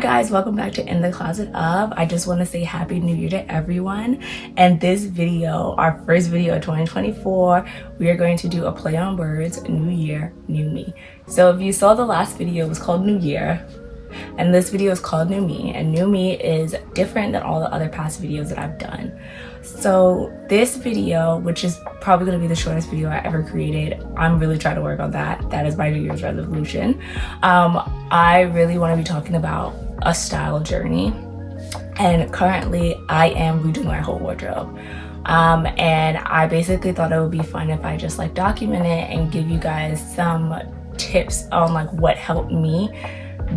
Guys, welcome back to In the Closet Of. I just want to say happy new year to everyone. And this video, our first video of 2024, we are going to do a play on words, new year, new me. So if you saw the last video, it was called New Year, and this video is called New Me, and New Me is different than all the other past videos that I've done. So this video, which is probably going to be the shortest video I ever created, I'm really trying to work on that. That is my New Year's resolution. I really want to be talking about a style journey, and currently I am redoing my whole wardrobe. And I basically thought it would be fun if I just document it and give you guys some tips on what helped me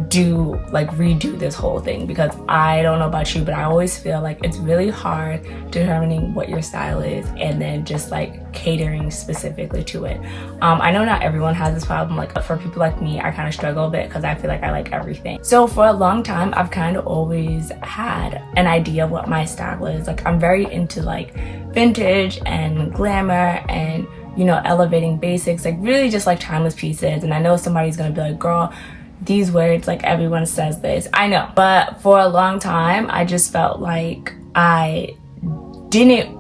redo this whole thing, because I don't know about you, but I always feel like it's really hard determining what your style is and then just catering specifically to it. I know not everyone has this problem. For people like me, I kind of struggle a bit because I feel like I like everything. So for a long time, I've kind of always had an idea of what my style is. I'm very into vintage and glamour and elevating basics, really just timeless pieces. And I know somebody's gonna be like, girl, these words, everyone says this. I know, but for a long time I just felt like I didn't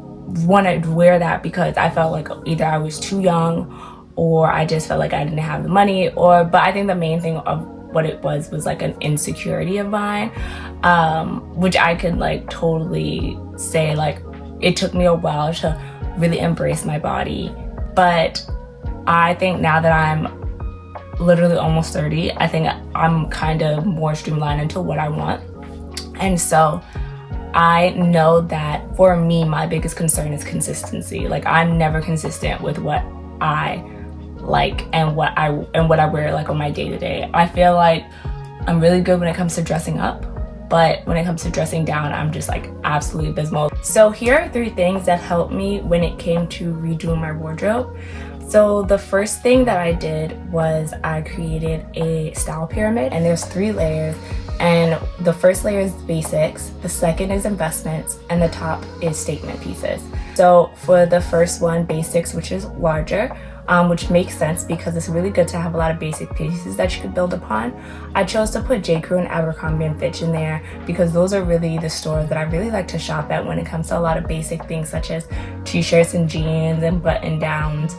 want to wear that because I felt like either I was too young or I just felt like I didn't have the money, but I think the main thing of what it was an insecurity of mine, which I could totally say it took me a while to really embrace my body. But I think now that I'm literally almost 30, I think I'm kind of more streamlined into what I want. And so I know that for me, my biggest concern is consistency. I'm never consistent with what I like and what I wear on my day-to-day. I feel like I'm really good when it comes to dressing up, but when it comes to dressing down, I'm just absolutely abysmal. So here are 3 things that helped me when it came to redoing my wardrobe. So the first thing that I did was I created a style pyramid, and there's 3 layers. And the first layer is basics, the second is investments, and the top is statement pieces. So for the first one, basics, which is larger, which makes sense because it's really good to have a lot of basic pieces that you could build upon. I chose to put J. Crew and Abercrombie & Fitch in there because those are really the stores that I really like to shop at when it comes to a lot of basic things such as t-shirts and jeans and button downs.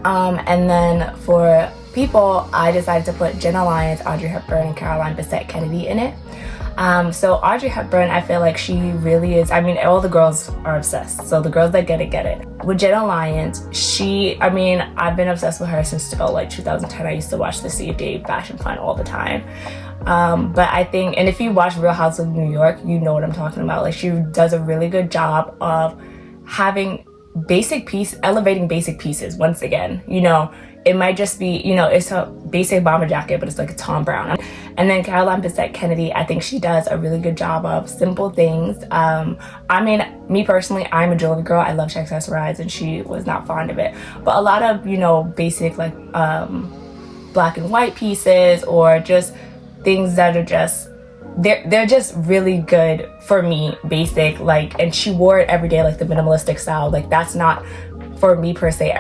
And then for people, I decided to put Jenna Lyons, Audrey Hepburn, and Caroline Bessette Kennedy in it. So Audrey Hepburn, I feel like she really is, all the girls are obsessed. So the girls that get it, get it. With Jenna Lyons, I've been obsessed with her since 2010. I used to watch the CFDA Fashion Plan all the time. But I think, and if you watch Real Housewives of New York, you know what I'm talking about. She does a really good job of having elevating basic pieces. Once again, it might just be, it's a basic bomber jacket, but it's a Tom Brown. And then Caroline Bessette Kennedy, I think she does a really good job of simple things. Me personally, I'm a jewelry girl. I love to accessorize, and she was not fond of it. But a lot of, basic black and white pieces, or just things that are just, they're just really good for me, basic, and she wore it every day, the minimalistic style. That's not for me per se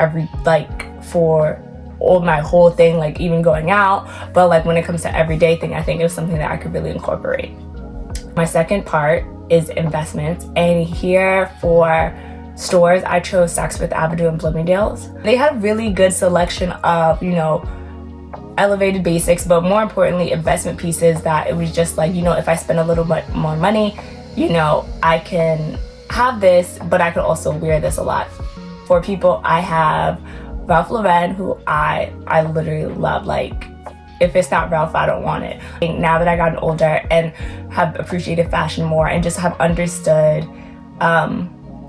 for all my whole thing, even going out, but when it comes to everyday thing, I think it was something that I could really incorporate. My second part is investments, and here for stores, I chose Saks Fifth Avenue and Bloomingdale's. They had a really good selection of, elevated basics, but more importantly, investment pieces that it was just if I spend a little bit more money, I can have this, but I could also wear this a lot. For people, I have Ralph Lauren, who I literally love. If it's not Ralph, I don't want it. Now that I gotten older and have appreciated fashion more and just have understood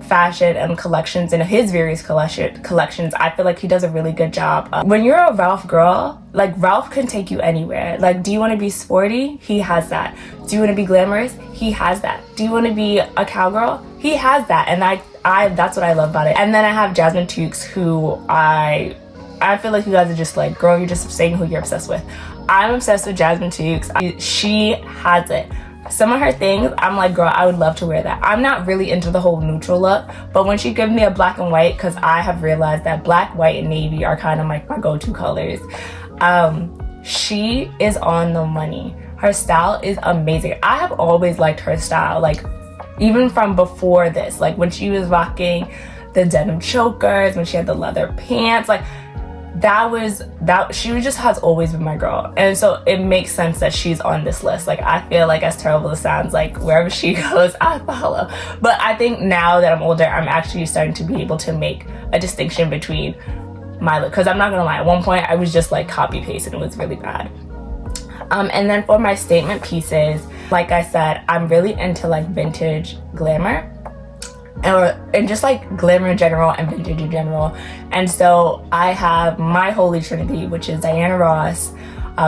fashion and collections and his various collections, I feel like he does a really good job. When you're a Ralph girl, Ralph can take you anywhere. Do you want to be sporty? He has that. Do you want to be glamorous? He has that. Do you want to be a cowgirl? He has that. And I that's what I love about it. And then I have Jasmine Tookes, who I feel like you guys are just girl, you're just saying who you're obsessed with. I'm obsessed with Jasmine Tookes. She has it. Some of her things, I'm like, girl, I would love to wear that. I'm not really into the whole neutral look, but when she gives me a black and white, because I have realized that black, white, and navy are kind of my go-to colors. She is on the money. Her style is amazing. I have always liked her style, like even from before this, like when she was rocking the denim chokers, when she had the leather pants, like she just has always been my girl. And so it makes sense that she's on this list. Like I feel like, as terrible as it sounds, like wherever she goes I follow. But I think now that I'm older, I'm actually starting to be able to make a distinction between my look, because I'm not gonna lie, at one point I was just like copy paste and it was really bad. And then for my statement pieces, like I said, I'm really into like vintage glamour and just like glamour in general and vintage in general. And so I have my holy trinity, which is Diana Ross,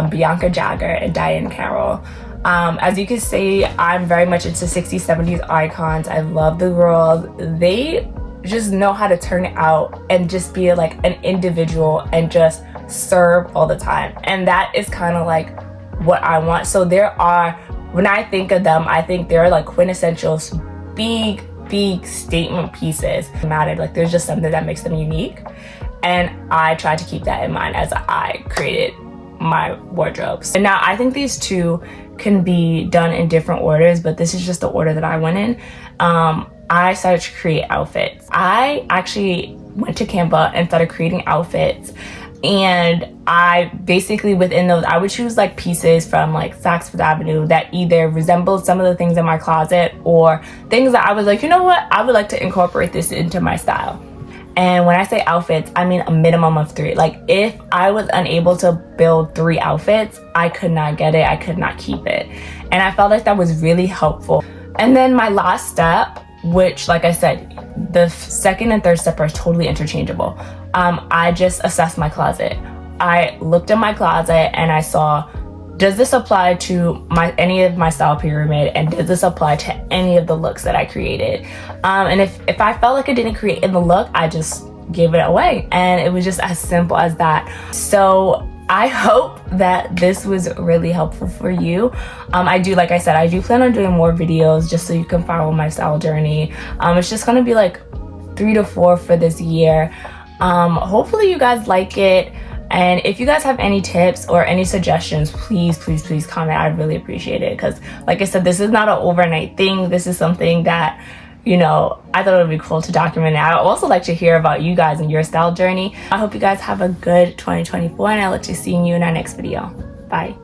Bianca Jagger, and Diane Carroll. As you can see, I'm very much into 60s, 70s icons. I love the girls. They just know how to turn it out and just be like an individual and just serve all the time. And that is kind of like what I want. So when I think of them, I think they're like quintessential big statement pieces. Like there's just something that makes them unique, and I try to keep that in mind as I created my wardrobes. And now I think these two can be done in different orders, but this is just the order that I went in. I started to create outfits. I actually went to Canva and started creating outfits, and I basically, within those, I would choose like pieces from like Saks Fifth Avenue that either resembled some of the things in my closet or things that I was like, you know what, I would like to incorporate this into my style. And when I say outfits, I mean a minimum of 3. Like if I was unable to build 3 outfits, I could not get it, I could not keep it. And I felt like that was really helpful. And then my last step, which, like I said, the second and third step are totally interchangeable. I just assessed my closet. I looked at my closet and I saw, does this apply to any of my style pyramid, and does this apply to any of the looks that I created? And if I felt like it didn't create in the look, I just gave it away. And it was just as simple as that. So I hope that this was really helpful for you. Like I said, I do plan on doing more videos just so you can follow my style journey. It's just gonna be like 3 to 4 for this year. Hopefully you guys like it. And if you guys have any tips or any suggestions, please comment. I'd really appreciate it. Because like I said, this is not an overnight thing. This is something that, you know, I thought it would be cool to document. I would also like to hear about you guys and your style journey. I hope you guys have a good 2024, and I look to seeing you in our next video. Bye.